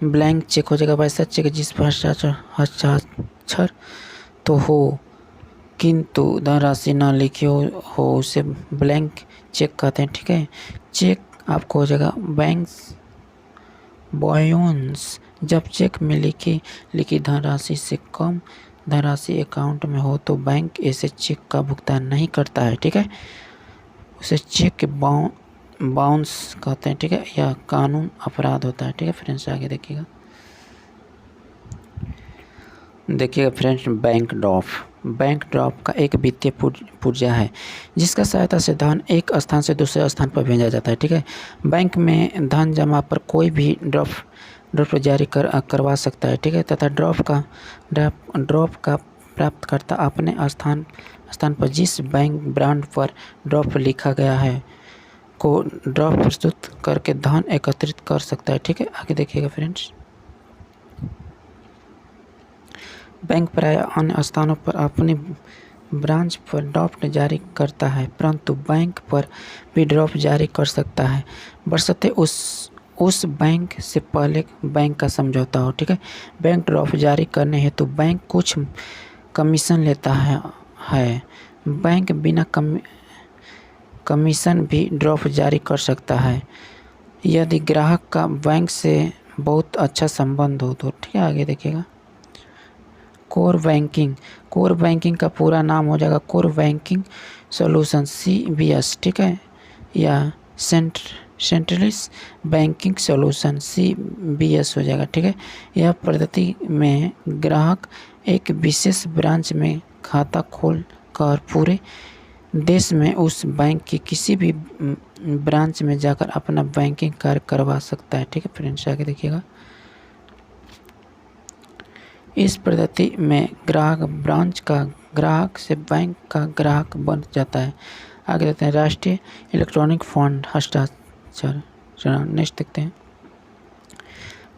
A: ब्लैंक चेक हो जाएगा वैसा चेक जिस पर
B: हस्ताक्षर तो हो, किंतु धनराशि न लिखी हो उसे ब्लैंक चेक कहते हैं। ठीक है, चेक आपको हो जाएगा बैंक बाउंस जब चेक में लिखी धनराशि से कम धनराशि अकाउंट में हो तो बैंक ऐसे चेक का भुगतान नहीं करता है। ठीक है, उसे चेक बाउंस कहते हैं। ठीक है, यह कानून अपराध होता है। ठीक है फ्रेंड्स, आगे देखिएगा फ्रेंड्स, बैंक ड्राफ्ट का एक वित्तीय पुर्जा है जिसका सहायता से धन एक स्थान से दूसरे स्थान पर भेजा जाता है। ठीक है, बैंक में धन जमा पर कोई भी ड्राफ्ट जारी करवा सकता है। ठीक है, तथा ड्राफ्ट का प्राप्तकर्ता अपने स्थान पर जिस बैंक ब्रांड पर ड्राफ्ट लिखा गया है को ड्राफ्ट प्रस्तुत करके धन एकत्रित कर सकता है। ठीक है, आगे देखिएगा फ्रेंड्स, बैंक प्राय अन्य स्थानों पर अपनी ब्रांच पर ड्राफ्ट जारी करता है, परंतु बैंक पर भी ड्राफ्ट जारी कर सकता है बशर्ते उस बैंक से पहले बैंक का समझौता हो। ठीक है, बैंक ड्राफ्ट जारी करने हेतु बैंक कुछ कमीशन लेता है। बैंक बिना कमीशन भी ड्राफ्ट जारी कर सकता है यदि ग्राहक का बैंक से बहुत अच्छा संबंध हो तो। ठीक है, आगे देखिएगा, कोर बैंकिंग का पूरा नाम हो जाएगा कोर बैंकिंग सॉल्यूशन CBS। ठीक है, या सेंट्रलिस्ट बैंकिंग सॉल्यूशन CBS हो जाएगा। ठीक है, यह पद्धति में ग्राहक एक विशेष ब्रांच में खाता खोल कर पूरे देश में उस बैंक की किसी भी ब्रांच में जाकर अपना बैंकिंग कार्य करवा सकता है। ठीक है फ्रेंड्स, आगे देखिएगा, इस पद्धति में ग्राहक से बैंक का ग्राहक बन जाता है। आगे देखते हैं, राष्ट्रीय इलेक्ट्रॉनिक फंड हस्ताक्षर नेक्स्ट देखते हैं।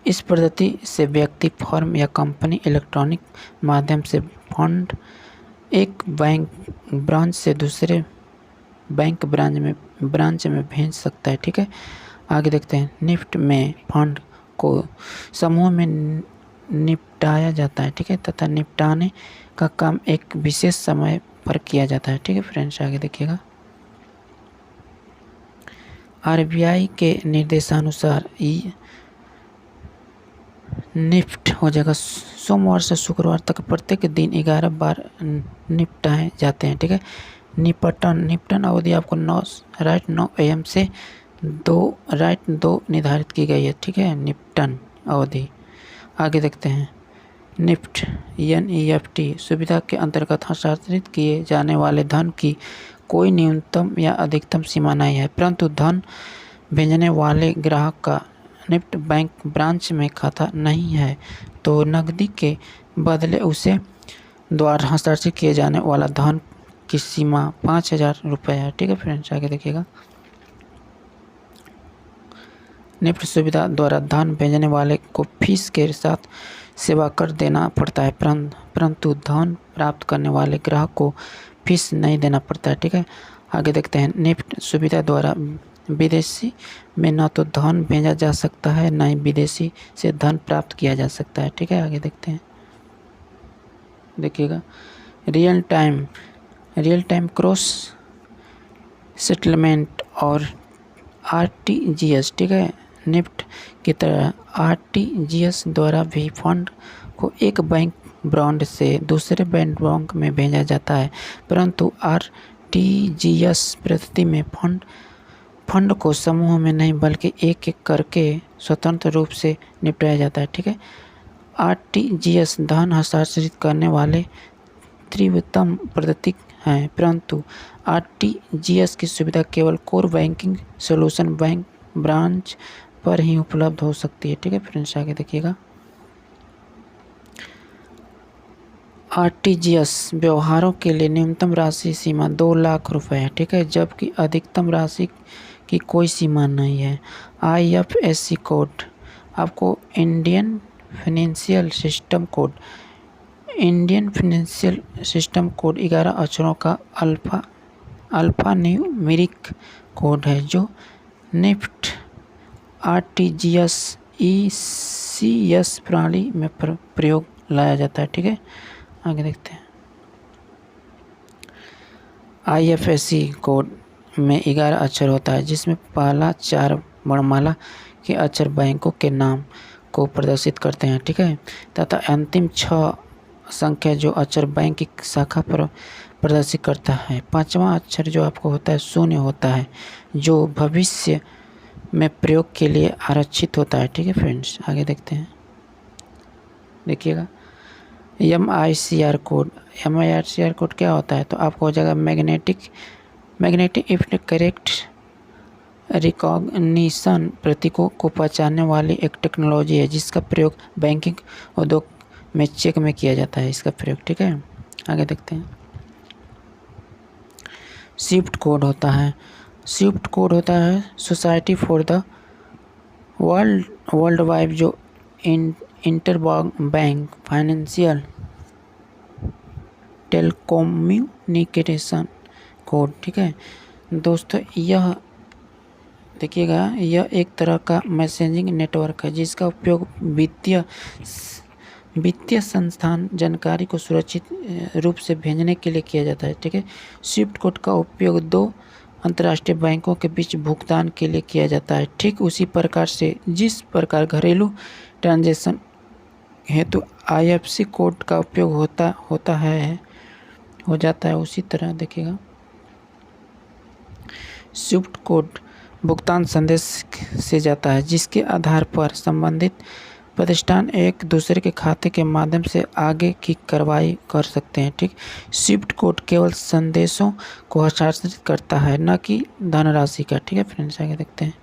B: इस पद्धति से व्यक्ति, फर्म या कंपनी इलेक्ट्रॉनिक माध्यम से फंड एक बैंक ब्रांच से दूसरे बैंक ब्रांच में भेज सकता है। ठीक है, आगे देखते हैं, निफ्ट में फंड को समूह में निपटाया जाता है। ठीक है, तथा निपटाने का काम एक विशेष समय पर किया जाता है। ठीक है फ्रेंड्स, आगे देखिएगा, RBI के निर्देशानुसार निफ्ट हो जाएगा सोमवार से शुक्रवार तक प्रत्येक दिन 11 बार निपटाए जाते हैं। ठीक है, निपटन अवधि आपको 9 AM से 2 निर्धारित की गई है। ठीक है, निपटन अवधि। आगे देखते हैं, निफ्ट NEFT सुविधा के अंतर्गत हस्तांतरित किए जाने वाले धन की कोई न्यूनतम या अधिकतम सीमा नहीं है, परंतु धन भेजने वाले ग्राहक का निफ्ट बैंक ब्रांच में खाता नहीं है तो नकदी के बदले उसे द्वारा हस्तांतरित किए जाने वाला धन की सीमा 5,000 रुपये है। ठीक है फ्रेंड्स, आगे देखिएगा, निफ्ट सुविधा द्वारा धन भेजने वाले को फीस के साथ सेवा कर देना पड़ता है, परंतु धन प्राप्त करने वाले ग्राहक को फीस नहीं देना पड़ता है। ठीक है, आगे देखते हैं, निफ्ट सुविधा द्वारा विदेशी में न तो धन भेजा जा सकता है न ही विदेशी से धन प्राप्त किया जा सकता है। ठीक है, आगे देखते हैं, देखिएगा, रियल टाइम क्रॉस सेटलमेंट और RTGS। ठीक है, निफ्ट की तरह RTGS द्वारा भी फंड को एक बैंक ब्रांड से दूसरे बैंक में भेजा जाता है, परंतु RTGS पद्धति में फंड को समूह में नहीं बल्कि एक एक करके स्वतंत्र रूप से निपटाया जाता है। ठीक है, RTGS धन हस्तांतरित करने वाले तीव्रतम पद्धति है, परंतु RTGS की सुविधा केवल core banking solution bank branch पर ही उपलब्ध हो सकती है। ठीक है फ्रेंड्स, आगे देखिएगा, RTGS व्यवहारों के लिए न्यूनतम राशि सीमा 2 लाख रुपए है। ठीक है, जबकि अधिकतम राशि की कोई सीमा नहीं है। IFSC कोड आपको इंडियन फाइनेंशियल सिस्टम कोड 11 अक्षरों का अल्फा न्यूमेरिक कोड है जो निफ्ट RTGS ECS प्रणाली में प्रयोग लाया जाता है। ठीक है, आगे देखते हैं। IFSC कोड में 11 अक्षर होता है, जिसमें पहला 4 वर्णमाला के अक्षर बैंकों के नाम को प्रदर्शित करते हैं, ठीक है, तथा अंतिम 6 संख्या जो अक्षर बैंक की शाखा पर प्रदर्शित करता है। 5वां अक्षर जो आपको होता है 0 होता है, जो भविष्य में प्रयोग के लिए आरक्षित होता है, ठीक है फ्रेंड्स। आगे देखते हैं, देखिएगा MICR कोड क्या होता है, तो आपको हो जाएगा मैग्नेटिक इफेक्ट करेक्ट रिकॉग्निशन प्रतीकों को पहचानने वाली एक टेक्नोलॉजी है, जिसका प्रयोग बैंकिंग उद्योग में चेक में किया जाता है, इसका प्रयोग, ठीक है। आगे देखते हैं। स्विफ्ट कोड होता है society for the world wide जो inter bank financial telecommunication code, ठीक है दोस्तों। यह देखिएगा, यह एक तरह का मैसेजिंग नेटवर्क है, जिसका उपयोग वित्तीय संस्थान जानकारी को सुरक्षित रूप से भेजने के लिए किया जाता है, ठीक है। स्विफ्ट कोड का उपयोग 2 अंतर्राष्ट्रीय बैंकों के बीच भुगतान के लिए किया जाता है, ठीक उसी प्रकार से जिस प्रकार घरेलू ट्रांजैक्शन हेतु IFSC कोड का उपयोग हो जाता है, उसी तरह देखिएगा। स्विफ्ट कोड भुगतान संदेश से जाता है, जिसके आधार पर संबंधित प्रतिष्ठान एक दूसरे के खाते के माध्यम से आगे की कार्रवाई कर सकते हैं, ठीक। स्विफ्ट कोड केवल संदेशों को हस्तांतरित करता है, न कि धनराशि का, ठीक है फ्रेंड्स। आगे देखते हैं।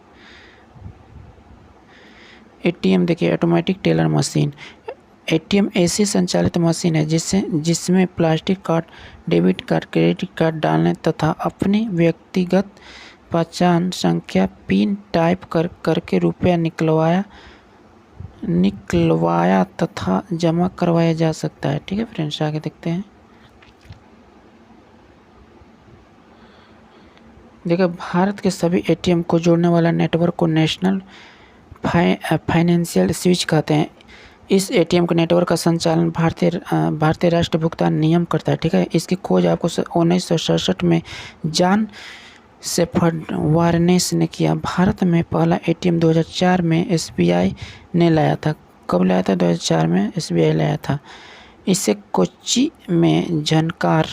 B: ATM देखिए, ऑटोमेटिक टेलर मशीन। ATM ऐसी संचालित मशीन है जिसमें plastic card, debit card, credit card डालने तथा अपनी व्यक्तिगत पहचान संख्या पिन टाइप करके रुपया निकलवाया तथा जमा करवाया जा सकता है, ठीक है फ्रेंड्स। आगे देखते हैं। देखिए, भारत के सभी ATM को जोड़ने वाला नेटवर्क को नेशनल फाइनेंशियल स्विच कहते हैं। इस ATM के नेटवर्क का संचालन भारतीय राष्ट्रीय भुगतान निगम करता है, ठीक है। इसकी खोज आपको 1967 में जॉन शेफर्ड वार्नेस ने किया। भारत में पहला ATM 2004 में SBI ने लाया था। कब लाया था? 2004 में SBI लाया था। इसे कोच्चि में झनकार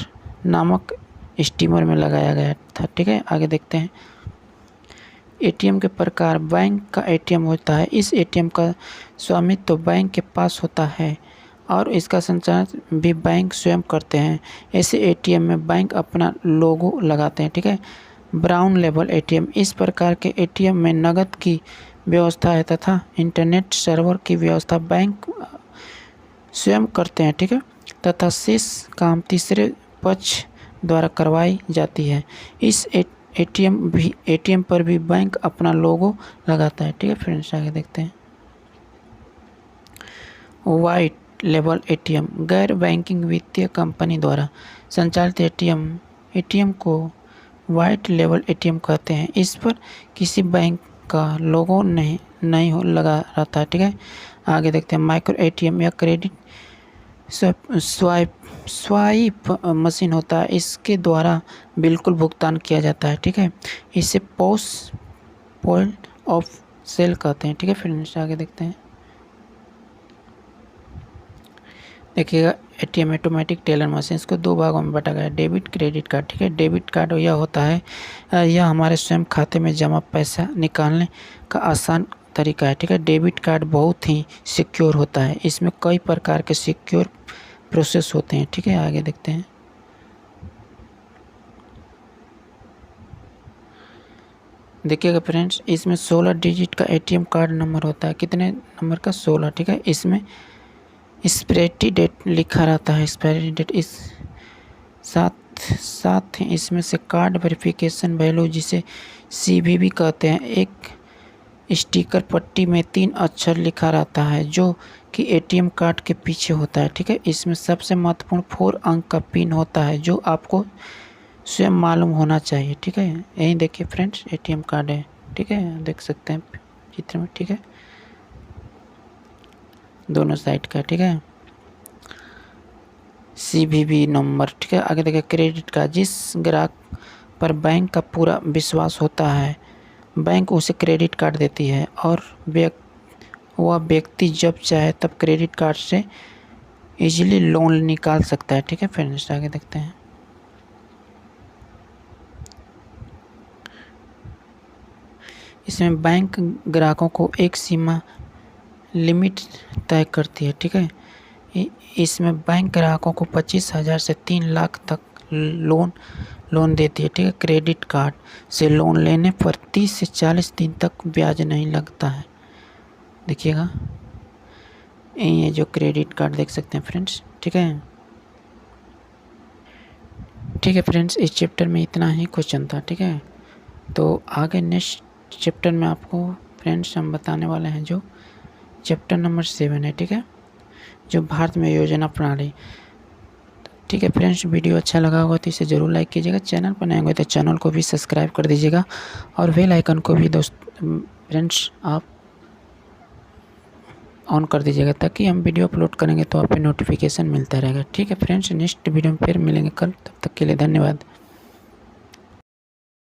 B: नामक स्टीमर में लगाया गया था, ठीक है। आगे देखते हैं। ATM के प्रकार। बैंक का ATM होता है। इस ATM का स्वामित्व तो बैंक के पास होता है और इसका संचालन भी बैंक स्वयं करते हैं। ऐसे ATM में बैंक अपना लोगो लगाते हैं, ठीक है। Brown label ATM। इस प्रकार के ATM में नकद की व्यवस्था है तथा इंटरनेट सर्वर की व्यवस्था बैंक स्वयं करते हैं, ठीक है, तथा शेष काम तीसरे पक्ष द्वारा करवाई जाती है। इस ATM पर भी बैंक अपना लोगो लगाता है, ठीक है फ्रेंड्स। आगे देखते हैं। White label ATM। गैर बैंकिंग वित्तीय कंपनी द्वारा संचालित ATM को वाइट लेबल ATM कहते हैं। इस पर किसी बैंक का लोगो नहीं लगा रहता है, ठीक है। आगे देखते हैं। माइक्रो ATM या क्रेडिट स्वाइप मशीन होता है। इसके द्वारा बिल्कुल भुगतान किया जाता है, ठीक है। इसे पॉइंट ऑफ सेल कहते हैं, ठीक है फ्रेंड्स। आगे देखते हैं। देखिएगा, ATM ऑटोमेटिक टेलर मशीन। इसको 2 भागों में बांटा गया है, डेबिट क्रेडिट कार्ड, ठीक है। डेबिट कार्ड यह होता है, यह हमारे स्वयं खाते में जमा पैसा निकालने का आसान तरीका है, ठीक है। डेबिट कार्ड बहुत ही सिक्योर होता है। इसमें कई प्रकार के सिक्योर प्रोसेस होते हैं, ठीक है। आगे देखते हैं। देखिएगा फ्रेंड्स, इसमें 16 डिजिट का ATM कार्ड नंबर होता है। कितने नंबर का? 16, ठीक है। इसमें एक्सपायरी डेट लिखा रहता है। एक्सपायरी डेट इस साथ ही इसमें से कार्ड वेरिफिकेशन वैल्यू, जिसे CVV कहते हैं, एक स्टिकर पट्टी में 3 अक्षर लिखा रहता है, जो कि ATM कार्ड के पीछे होता है, ठीक है। इसमें सबसे महत्वपूर्ण 4 अंक का पिन होता है, जो आपको स्वयं मालूम होना चाहिए, ठीक है। यही देखिए फ्रेंड्स, ATM कार्ड है, ठीक है, देख सकते हैं चित्र में, ठीक है, दोनों साइड का, ठीक है। CVV नंबर, ठीक है। आगे देखिए क्रेडिट कार्ड, जिस ग्राहक पर बैंक का पूरा विश्वास होता है बैंक उसे क्रेडिट कार्ड देती है और वह व्यक्ति जब चाहे तब क्रेडिट कार्ड से इजीली लोन निकाल सकता है, ठीक है। फ्रेंड्स आगे देखते हैं। इसमें बैंक ग्राहकों को एक सीमा लिमिट तय करती है, ठीक है। इसमें बैंक ग्राहकों को 25,000 से 3 लाख तक लोन देती है, ठीक है। क्रेडिट कार्ड से लोन लेने पर 30 से 40 दिन तक ब्याज नहीं लगता है, देखिएगा। ये जो क्रेडिट कार्ड देख सकते हैं फ्रेंड्स, ठीक है। ठीक है फ्रेंड्स, इस चैप्टर में इतना ही क्वेश्चन था, ठीक है। तो आगे नेक्स्ट चैप्टर में आपको फ्रेंड्स हम बताने वाले हैं जो चैप्टर नंबर 7 है, ठीक है, जो भारत में योजना प्रणाली। ठीक है फ्रेंड्स, वीडियो अच्छा लगा होगा तो इसे ज़रूर लाइक कीजिएगा। चैनल पर नए होंगे तो चैनल को भी सब्सक्राइब कर दीजिएगा और बेल आइकन को भी फ्रेंड्स आप ऑन कर दीजिएगा ताकि हम वीडियो अपलोड करेंगे तो आपको नोटिफिकेशन मिलता रहेगा। ठीक है फ्रेंड्स, नेक्स्ट वीडियो में फिर मिलेंगे कल, तब तक के लिए धन्यवाद।